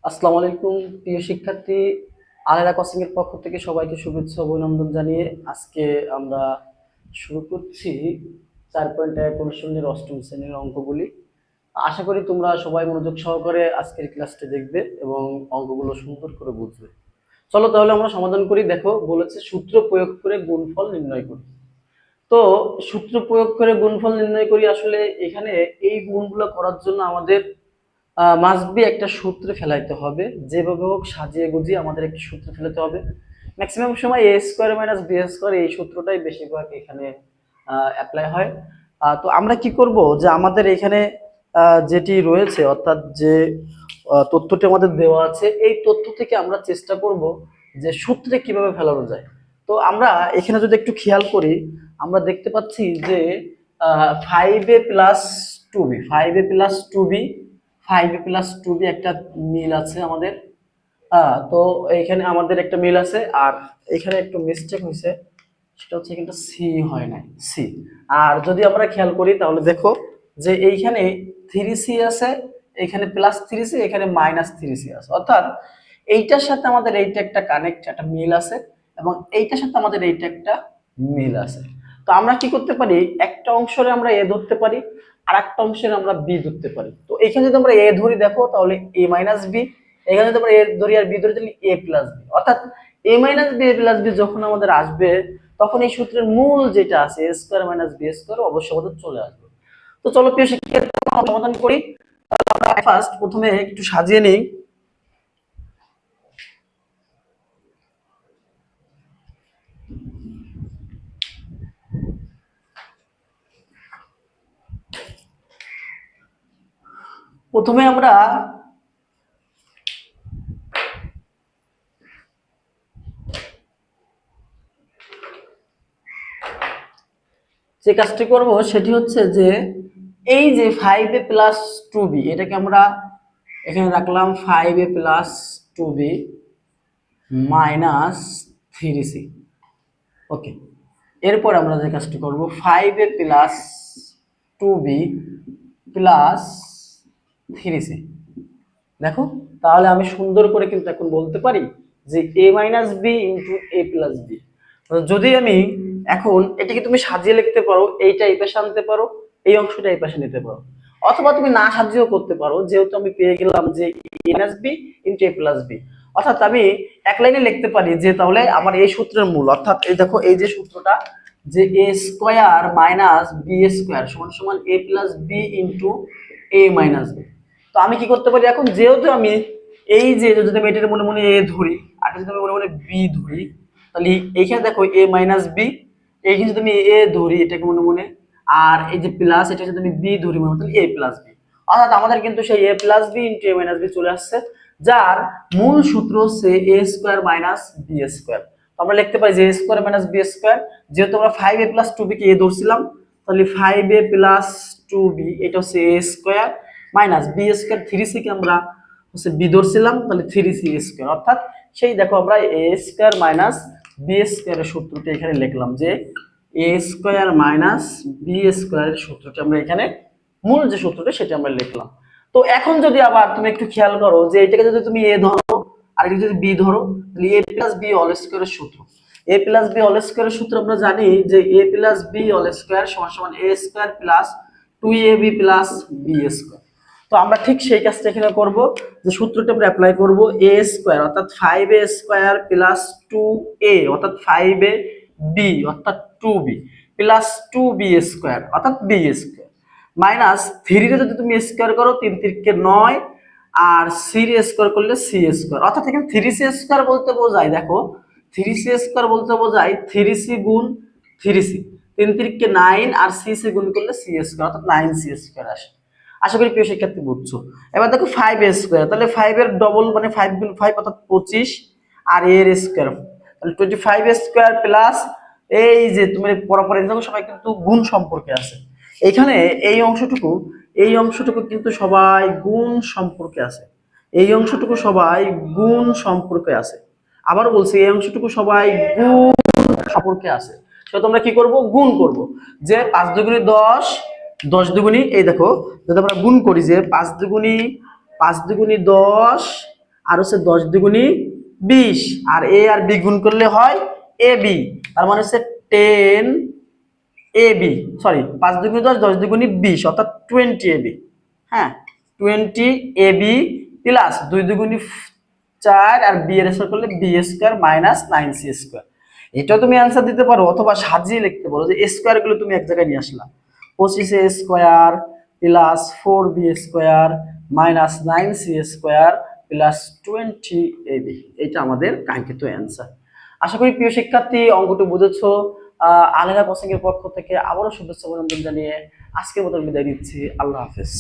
আসসালামু আলাইকুম প্রিয় শিক্ষার্থী। আলেরা কোচিং এর পক্ষ থেকে সবাইকে শুভেচ্ছা ও অভিনন্দন জানিয়ে আজকে আমরা শুরু করছি 4.1 অনুশীলনের অষ্টম শ্রেণীর অঙ্কগুলি। আশা করি তোমরা সবাই মনোযোগ সহকারে আজকের ক্লাসটি দেখবে এবং অঙ্কগুলো সুন্দর করে বুঝবে। চলো তাহলে আমরা সমাধান করি। দেখো বলেছে সূত্র প্রয়োগ করে গুণফল নির্ণয় করি। তো সূত্র প্রয়োগ করে গুণফল নির্ণয় করি, আসলে এখানে এই গুণগুলো করার জন্য আমাদের মাস্ট বি একটা সূত্রে ফেলাইতে হবে। যেভাবে হোক সাজিয়ে গুজিয়ে আমাদের একটা সূত্রে ফেলাতে হবে। ম্যাক্সিমাম সময় এ স্কোয়ার মাইনাস বি স্কোয়ার এই সূত্রটাই বেশিরভাগ এখানে অ্যাপ্লাই হয়। তো আমরা কি করব, যে আমাদের এখানে যেটি রয়েছে অর্থাৎ যে তথ্যটি আমাদের দেওয়া আছে, এই তথ্য থেকে আমরা চেষ্টা করব যে সূত্রে কিভাবে ফেলানো যায়। তো আমরা এখানে যদি একটু খেয়াল করি, আমরা দেখতে পাচ্ছি যে 5a plus 2b 5a plus 2b 5a plus 2b একটা মিল আছে আমাদের। তো এখানে আমাদের একটা মিল আছে, আর এখানে একটু মিস্টেক হয়েছে, সেটা হচ্ছে কিন্তু সি হয় নাই, সি। আর যদি আমরা খেয়াল করি তাহলে দেখো যে এইখানে 3c আছে, এখানে প্লাস 3c, এখানে মাইনাস 3c আছে, অর্থাৎ এইটার সাথে আমাদের এইটা একটা কানেক্ট, একটা মিল আছে, এবং এইটার সাথে আমাদের এইটা একটা মিল আছে। তো আমরা কি করতে পারি, একটা অংশে আমরা এ ধরতে পারি, আর একটা অংশে আমরা বি ধরতে পারি। তো এখানে যদি আমরা এ ধরি দেখো তাহলে এ মাইনাস বি, এখানে যদি আমরা এ ধরি আর বি ধরি তাহলে এ প্লাস বি, অর্থাৎ এ minus B A plus B যখন আমাদের আসবে তখন এই সূত্রের মূল যেটা আছে এ স্কোয়ার মাইনাস বি স্কোয়ার অবশ্যই আমাদের চলে আসবে। তো চলো প্রিয় শিক্ষার্থী সমাধান করি। আমরা ফার্স্ট প্রথমে একটু সাজিয়ে নেই। প্রথমে আমরা যে কাজটি করব সেটি হচ্ছে যে এই যে 5a প্লাস 2b এটাকে আমরা এখানে রাখলাম 5a plus 2b minus 3c। ওকে, এরপর আমরা যে কাজটি করব 5a plus 2b plus 3c। দেখো তাহলে আমি সুন্দর করে কিন্তু এখন বলতে পারি যে a minus b into a plus b. যদি আমি এখন এটাকে তুমি সাজিয়ে লিখতে পারো, এইটা এই পাশে আনতে পারো, এই অংশটা এই পাশে নিতে পারো, অথবা তুমি না সাজিয়েও করতে পারো, যেহেতু আমি পেয়ে গেলাম যে এ minus b into a plus B. অর্থাৎ আমি এক লাইনে লিখতে পারি যে তাহলে আমার এই সূত্রের মূল, অর্থাৎ এই দেখো এই যে সূত্রটা, যে এ স্কোয়ার মাইনাস বি স্কোয়ার সমান সমান এ প্লাস বি ইন্টু এ মাইনাস বি। তো আমি কি করতে পারি এখন, যেহেতু আমি এই যে যদি আমি এটার মনে মনে এ ধরি আর যদি আমি মনে মনে বি ধরি, তাহলে এইখানে দেখো এ মাইনাস বি, এইখানে যদি আমি এ ধরি এটাকে মনে মনে, আর এই যে প্লাস এটা যদি আমি বি ধরি মনে মনে, তাহলে এ প্লাস বি। অর্থাৎ আমাদের কিন্তু সেই এ প্লাস বি ইন্টু এ মাইনাস বি চলে আসছে, যার মূল সূত্র হচ্ছে a square minus b square. তো আমরা লিখতে পারি যে এ স্কোয়ার মাইনাস বি স্কোয়ার, যেহেতু আমরা 5a প্লাস 2b কে এ ধরছিলাম, তাহলে 5a প্লাস 2b এটা হচ্ছে a square minus b square, 3c কে আমরা হচ্ছে বি ধরছিলাম, তাহলে 3c স্কোয়ার। অর্থাৎ সেই দেখো আমরা এ স্কোয়ার মাইনাস বি স্কোয়ারের সূত্রটি এখানে লিখলাম, যে এ স্কোয়ার মাইনাস বি স্কোয়ারের সূত্রটি আমরা এখানে মূল যে সূত্রটি সেটা আমরা লিখলাম। তো এখন যদি আবার তুমি একটু খেয়াল করো যে এটাকে যদি তুমি এ ধরো আর এটা যদি বি ধরো, তাহলে এ প্লাস বি অল স্কোয়ারের সূত্র, এ প্লাস বি অল স্কোয়ারের সূত্র আমরা জানি যে a plus b all square সমান সমান a square plus 2ab plus b square. তো আমরা ঠিক সেই কাজটা এখানে করব, যে সূত্রটা আমরা অ্যাপ্লাই করব এ স্কোয়ার অর্থাৎ 5a স্কোয়ার প্লাস 2a অর্থাৎ 5a বি অর্থাৎ 2b প্লাস 2b স্কোয়ার অর্থাৎ b স্কোয়ার মাইনাস 3 রে যদি তুমি স্কোয়ার করো 3 3 কে 9, আর সি রে স্কোয়ার করলে সি স্কোয়ার, অর্থাৎ এখানে 3c স্কোয়ার বলতে বোঝায়, দেখো 3c স্কোয়ার বলতে বোঝায় 3c গুণ 3c, 3 3 কে 9 আর c সে গুণ করলে c স্কোয়ার অর্থাৎ 9c স্কোয়ার আসে। আশা করি প্রিয় শিক্ষার্থী বুঝছো। এবার দেখো 5a স্কোয়ার, তাহলে 5 এর ডবল মানে 5 গুণ 5 অর্থাৎ 25, আর a এর স্কোয়ার তাহলে 25 স্কোয়ার প্লাস এই যে তুমি পরপর দেখো সবাই কিন্তু গুণ সম্পর্কে আছে এখানে, এই অংশটুকু কিন্তু সবাই গুণ সম্পর্কে আছে, এই অংশটুকু সবাই গুণ সম্পর্কে আছে। আবার বলছি এই অংশটুকু সবাই গুণ সম্পর্কে আছে। তো তোমরা কি করব, গুণ করব, যে 5 দুগুণে 10, 10 দুগুণি এই দেখো যদি আমরা গুণ করি যে 5 দুগুণি 10 আর হচ্ছে 10 দুগুণী 20, আর এ আর বি গুণ করলে হয় এ বি, তার মানে হচ্ছে 10 এ বি, সরি 5 দুগুণী 10, 10 দুগুণী 20, অর্থাৎ 20 এ বি। হ্যাঁ, 20 এ বি প্লাস 2 দুগুণী 4, আর বি এর স্কয়ার করলে b square minus 9 c square. এটাও তুমি অ্যান্সার দিতে পারো, অথবা সাজিয়ে লিখতে পারো যে স্কয়ার গুলো তুমি এক জায়গায় নিয়ে আসলা, 25 a square plus 4b square minus 9c square plus 20 ab। এটা আমাদের কাঙ্ক্ষিত অ্যান্সার। আশা করি প্রিয় শিক্ষার্থী অঙ্কটি বুঝেছো। আলেনা কোচিং এর পক্ষ থেকে আবারও শুভেচ্ছা অভিনন্দন জানিয়ে আজকের মতো বিদায় নিচ্ছি। আল্লাহ হাফেজ।